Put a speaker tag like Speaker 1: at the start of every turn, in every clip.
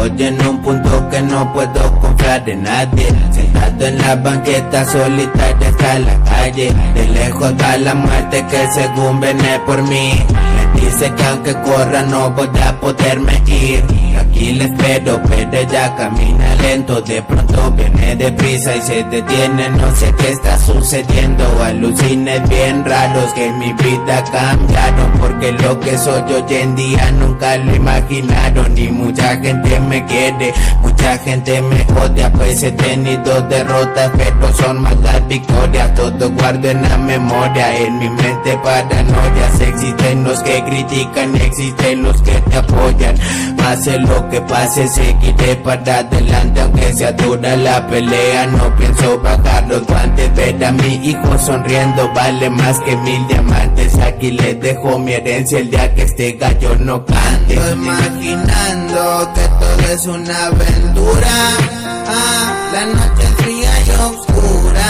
Speaker 1: Estoy en un punto que no puedo confiar en nadie. Sentado en la banqueta solitaria hasta la calle. De lejos va la muerte que según viene por mí. Me dice que aunque corra no voy a poderme ir. Aquí le espero pero ella camina lento. De pronto viene deprisa y se detiene. No sé qué está sucediendo. Alucines bien raros que mi vida cambiaron. Porque lo que soy hoy en día nunca lo imaginaron. Y mucha gente me quiere, mucha gente me odia. Pues he tenido derrotas pero son más las victorias. Todo guardo en la memoria, en mi mente paranoias. Existen los que critican y existen los que te apoyan. Pase lo que pase seguiré para adelante. Aunque sea dura la pelea no pienso bajar los guantes. Ver a mi hijo sonriendo vale más que 1000 diamantes. Aquí les dejo mi herencia el día que este gallo no cante. Estoy imaginando que todo es una aventura. La noche es fría y oscura.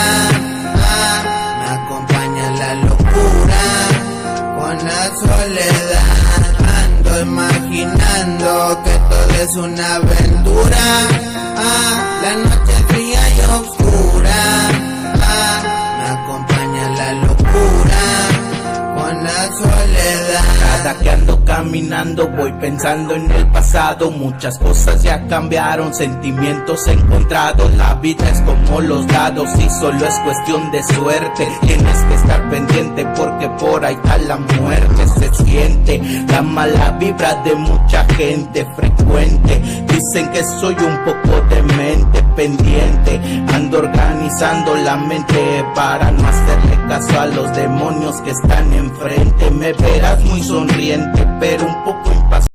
Speaker 1: Me acompaña la locura con la soledad. Ando imaginando que todo es una aventura. La noche es fría y oscura. Me acompaña la locura con la soledad.
Speaker 2: Cada que ando caminando voy pensando en el pasado. Muchas cosas ya cambiaron, sentimientos encontrados. La vida es como los dados y solo es cuestión de suerte. Tienes que estar pendiente porque por ahí está la muerte. Se siente la mala vibra de mucha gente frecuente. Dicen que soy un poco demente, pendiente. Ando organizando la mente para no hacerle caso a los demonios que están enfrente. Me verás muy sonriente pero un poco impaciente.